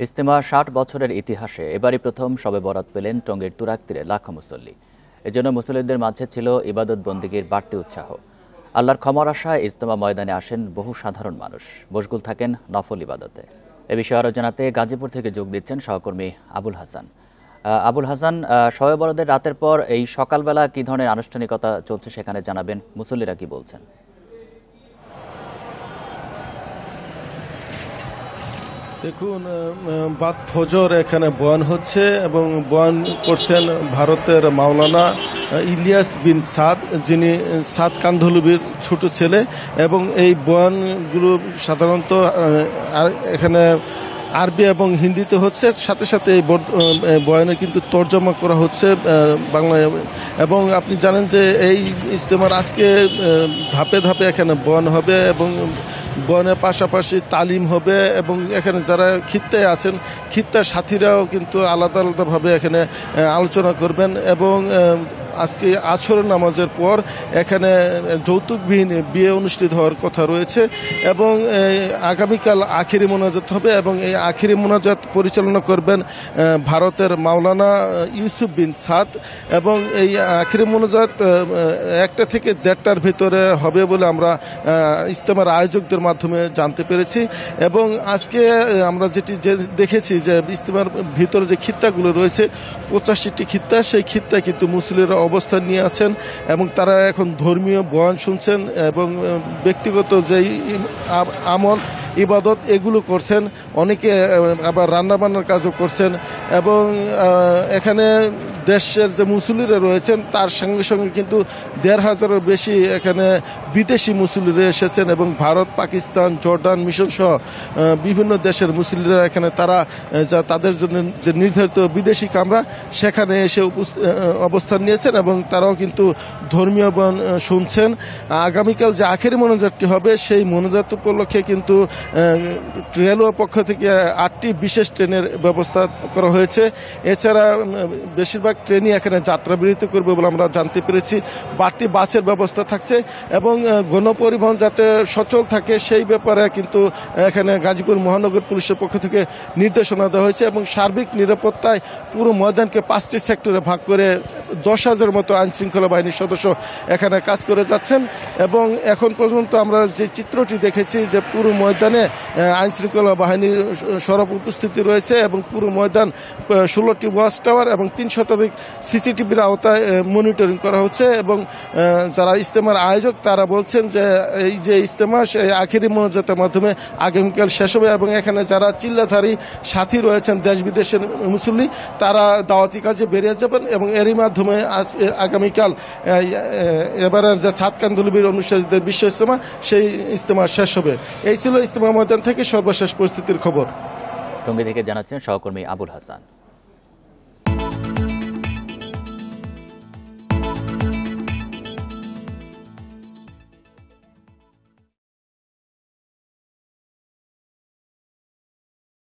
ইজতেমা ৬০ বছরের ইতিহাসে এবারই প্রথম শবে বরাত পেলেন টঙ্গীর তুরাগ তীরে লাখো মুসল্লি। এজন্য মুসল্লিদের মাঝে ছিল ইবাদত বন্দেগীর বাড়তি উৎসাহ। আল্লাহর ক্ষমার আশায় ইজতেমা ময়দানে আসেন বহু সাধারণ মানুষ, মশগুল থাকেন নফল ইবাদতে। এ বিষয়ে আরও জানাতে গাজীপুর থেকে যোগ দিচ্ছেন সহকর্মী আবুল হাসান। আবুল হাসান, শবে বরাতের রাতের পর এই সকালবেলা কী ধরনের আনুষ্ঠানিকতা চলছে সেখানে জানাবেন, মুসল্লিরা কি বলছেন? দেখুন, বাদ ফজর এখানে বয়ান হচ্ছে এবং বয়ান করছেন ভারতের মাওলানা ইলিয়াস বিন সাদ, যিনি সাদ কান্ধলুবির ছোট ছেলে। এবং এই বয়ানগুলো সাধারণত এখানে আরবি এবং হিন্দিতে হচ্ছে, সাথে সাথে এই বয়ানের কিন্তু তর্জমা করা হচ্ছে বাংলায়। এবং আপনি জানেন যে এই ইজতেমার আজকে ধাপে ধাপে এখানে বয়ান হবে এবং বয়ানের পাশাপাশি তালিম হবে এবং এখানে যারা খিত্তায় আছেন খিত্তার সাথীরাও কিন্তু আলাদা আলাদাভাবে এখানে আলোচনা করবেন। এবং আজকে আসরের নামাজের পর এখানে যৌতুকবিহীন বিয়ে অনুষ্ঠিত হওয়ার কথা রয়েছে এবং আগামীকাল আখিরি মোনাজাত হবে এবং এই আখিরি মোনাজাত পরিচালনা করবেন ভারতের মাওলানা ইউসুফ বিন সাদ। এবং এই আখিরি মোনাজাত 1টা থেকে 1:30টার ভিতরে হবে বলে আমরা ইজতেমার আয়োজকদের মাধ্যমে জানতে পেরেছি। এবং আজকে আমরা যেটি দেখেছি যে ইজতেমার ভিতরে যে খিত্তাগুলো রয়েছে 85টি খিত্তা, সেই খিত্তায় কিন্তু মুসলিমরা অবস্থান নিয়ে আছেন এবং তারা এখন ধর্মীয় বয়ান শুনছেন এবং ব্যক্তিগত যেই আমল ইবাদত এগুলো করছেন, অনেকে আবার রান্নাবান্নার কাজও করছেন। এবং এখানে দেশের যে মুসল্লিরা রয়েছেন তার সঙ্গে সঙ্গে কিন্তু 1,500-এর বেশি এখানে বিদেশি মুসল্লিরা এসেছেন এবং ভারত, পাকিস্তান, জর্ডান, মিশর সহ বিভিন্ন দেশের মুসল্লিরা এখানে তারা তাদের জন্য যে নির্ধারিত বিদেশি কামরা সেখানে এসে অবস্থান নিয়েছেন এবং তারাও কিন্তু ধর্মীয় বয়ান শুনছেন। আগামীকাল যে আখেরি মোনাজাতটি হবে সেই মোনাজাত উপলক্ষে কিন্তু রেলওয়ে পক্ষ থেকে 8টি বিশেষ ট্রেনের ব্যবস্থা করা হয়েছে। এছাড়া বেশিরভাগ ট্রেনই এখানে যাত্রা বিরতি করবে বলে আমরা জানতে পেরেছি। বাড়তি বাসের ব্যবস্থা থাকছে এবং গণপরিবহন যাতে সচল থাকে সেই ব্যাপারে কিন্তু এখানে গাজীপুর মহানগর পুলিশের পক্ষ থেকে নির্দেশনা দেওয়া হয়েছে এবং সার্বিক নিরাপত্তায় পুরো ময়দানকে 5টি সেক্টরে ভাগ করে 10,000-এর মতো আইনশৃঙ্খলা বাহিনীর সদস্য এখানে কাজ করে যাচ্ছেন। এবং এখন পর্যন্ত আমরা যে চিত্রটি দেখেছি যে পুরো ময়দানে আইনশৃঙ্খলা বাহিনীর সরব উপস্থিতি রয়েছে এবং পুরো ময়দান 16টি ওয়াচ টাওয়ার এবং 3 শতাধিক সিসিটিভির আওতায় মনিটরিং করা হচ্ছে। এবং যারা ইজতেমার আয়োজক তারা বলছেন যে এই যে ইজতেমা সেই আখেরি মোনাজাতের মাধ্যমে আগামীকাল শেষ হবে এবং এখানে যারা চিল্লাধারী সাথী রয়েছেন দেশ বিদেশের মুসল্লি তারা দাওয়াতি কাজে বেরিয়ে যাবেন এবং এরই মাধ্যমে আগামীকাল এবারের যে সাদ কান্ধলুবির অনুসারীদের বিশ্ব ইজতেমা সেই ইজতেমা শেষ হবে। এই ছিল ইজতেমা ময়দান থেকে সর্বশেষ পরিস্থিতির খবর। টঙ্গী থেকে জানাচ্ছেন সহকর্মী আবুল হাসান।